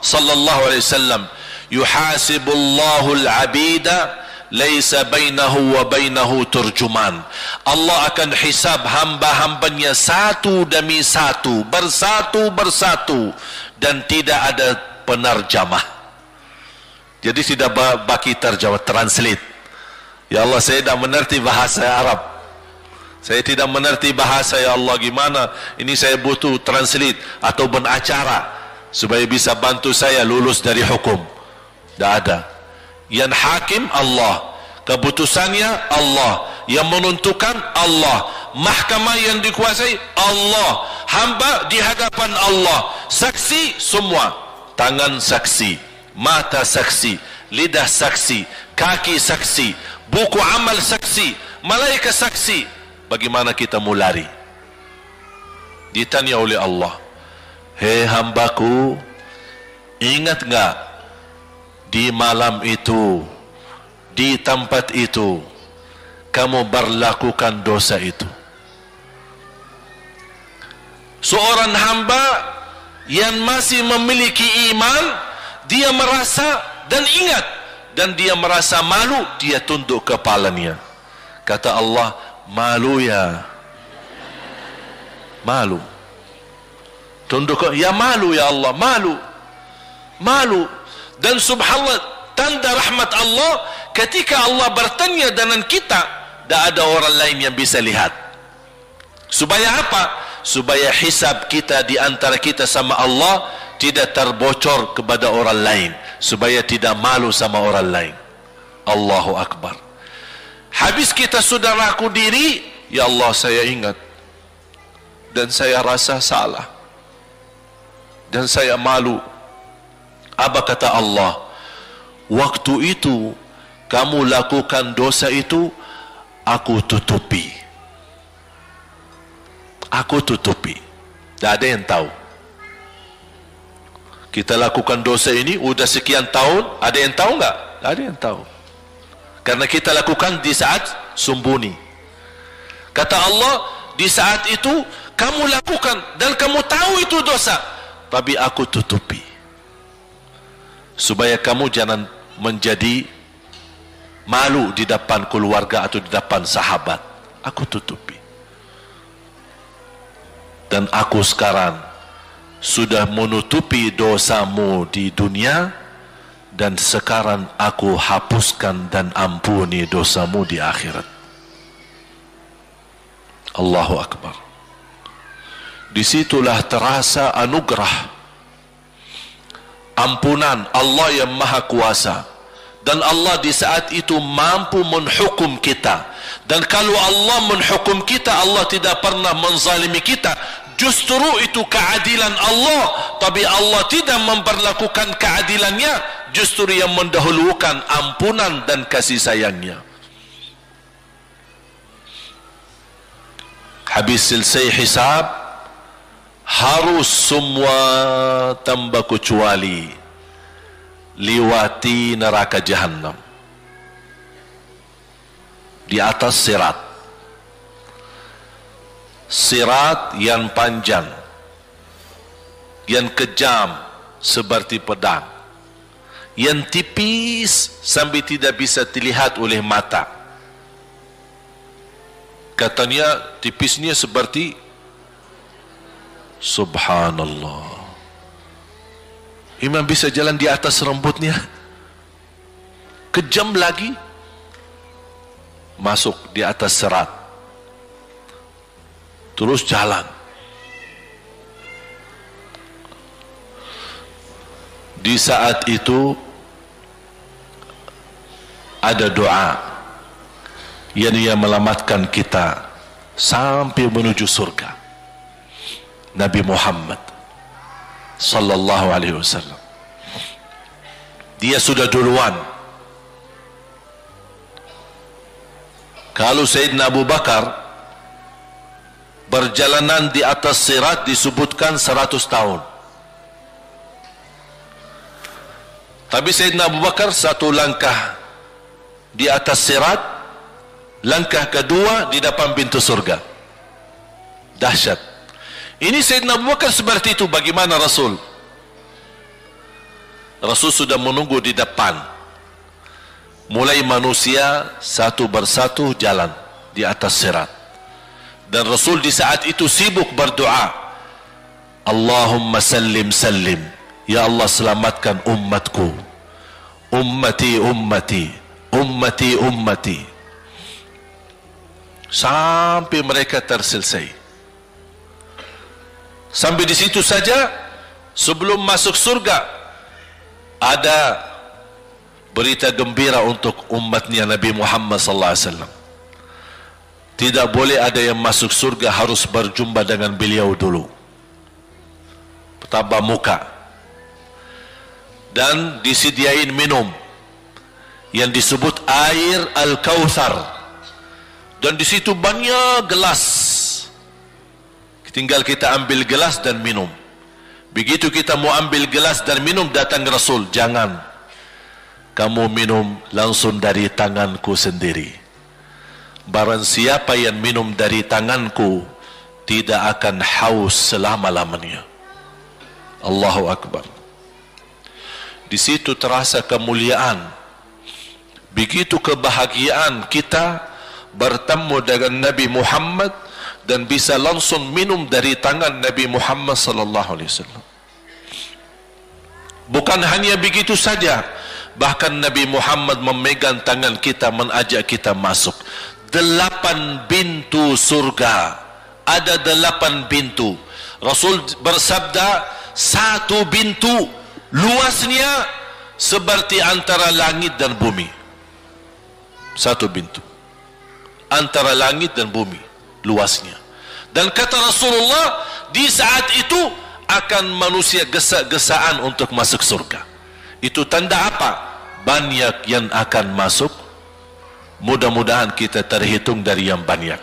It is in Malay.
sallallahu alaihi wasallam, yuhasibullahu al-'abida laisa bainahu wa bainahu turjuman. Allah akan hisab hamba-hambanya satu demi satu, bersatu dan tidak ada penerjemah. Jadi tidak bagi terjemah, translate. Ya Allah, saya tidak mengerti bahasa Arab, saya tidak mengerti bahasa, ya Allah, gimana ini, saya butuh translate atau benacara supaya bisa bantu saya lulus dari hukum. Tidak ada. Yang hakim Allah, keputusannya Allah, yang menentukan Allah, mahkamah yang dikuasai Allah, hamba di hadapan Allah, saksi semua, tangan saksi, mata saksi, lidah saksi, kaki saksi, buku amal saksi, malaikat saksi. Bagaimana kita mau lari? Ditanya oleh Allah, hei hambaku, ingat enggak di malam itu, di tempat itu, kamu berlakukan dosa itu? Seorang hamba yang masih memiliki iman, dia merasa dan ingat, dan dia merasa malu, dia tunduk kepalanya. Kata Allah, malu ya, malu. Tunduk, ya malu ya Allah, malu. Dan subhanallah, tanda rahmat Allah, ketika Allah bertanya dengan kita, tidak ada orang lain yang bisa lihat. Supaya apa? Supaya hisab kita di antara kita sama Allah tidak terbocor kepada orang lain, supaya tidak malu sama orang lain. Allahu Akbar. Habis kita sudah raku diri, ya Allah, saya ingat dan saya rasa salah dan saya malu. Apa kata Allah? Waktu itu kamu lakukan dosa itu, aku tutupi. Aku tutupi. Tak ada yang tahu. Kita lakukan dosa ini udah sekian tahun, ada yang tahu enggak? Tak ada yang tahu. Karena kita lakukan di saat sembunyi. Kata Allah, di saat itu kamu lakukan dan kamu tahu itu dosa, tapi aku tutupi. Supaya kamu jangan menjadi malu di depan keluarga atau di depan sahabat. Aku tutupi. Dan aku sekarang sudah menutupi dosamu di dunia, dan sekarang aku hapuskan dan ampuni dosamu di akhirat. Allahu Akbar. Disitulah terasa anugerah ampunan Allah yang maha kuasa. Dan Allah di saat itu mampu menghukum kita. Dan kalau Allah menghukum kita, Allah tidak pernah menzalimi kita. Justru itu keadilan Allah. Tapi Allah tidak memperlakukan keadilannya, justru yang mendahulukan ampunan dan kasih sayangnya. Habis selesai hisab, harus semua tanpa kecuali liwati neraka Jahannam di atas sirat. Sirat yang panjang, yang kejam seperti pedang, yang tipis sampai tidak bisa dilihat oleh mata. Katanya tipisnya seperti, subhanallah, imam bisa jalan di atas rambutnya. Kejam lagi, masuk di atas serat, terus jalan. Di saat itu ada doa yang menyelamatkan kita sampai menuju surga. Nabi Muhammad sallallahu alaihi wasallam, dia sudah duluan. Kalau Sayyidina Abu Bakar perjalanan di atas sirat disebutkan 100 tahun, tapi Sayyidina Abu Bakar satu langkah di atas sirat, langkah kedua di depan pintu surga. Dahsyat. Ini Sayyidina Abu Bakar seperti itu. Bagaimana Rasul? Rasul sudah menunggu di depan. Mulai manusia satu persatu jalan di atas sirat. Dan Rasul di saat itu sibuk berdoa, Allahumma sallim sallim, ya Allah selamatkan umatku, ummati ummati, ummati ummati, sampai mereka terselesai. Sampai di situ saja. Sebelum masuk surga ada berita gembira untuk umatnya Nabi Muhammad sallallahu alaihi wasallam. Tidak boleh ada yang masuk surga harus berjumpa dengan beliau dulu, pertama muka, dan disediain minum yang disebut air Al-Kautsar, dan di situ banyak gelas. Tinggal kita ambil gelas dan minum. Begitu kita mau ambil gelas dan minum, datang Rasul, jangan kamu minum langsung dari tanganku sendiri. Barang siapa yang minum dari tanganku tidak akan haus selama-lamanya. Allahu Akbar. Di situ terasa kemuliaan. Begitu kebahagiaan kita bertemu dengan Nabi Muhammad dan bisa langsung minum dari tangan Nabi Muhammad sallallahu alaihi wasallam. Bukan hanya begitu saja, bahkan Nabi Muhammad memegang tangan kita, mengajak kita masuk 8 pintu surga. Ada 8 pintu. Rasul bersabda, 1 pintu luasnya seperti antara langit dan bumi. 1 pintu antara langit dan bumi luasnya. Dan kata Rasulullah, di saat itu akan manusia gesa-gesaan untuk masuk surga. Itu tanda apa? Banyak yang akan masuk. Mudah-mudahan kita terhitung dari yang banyak.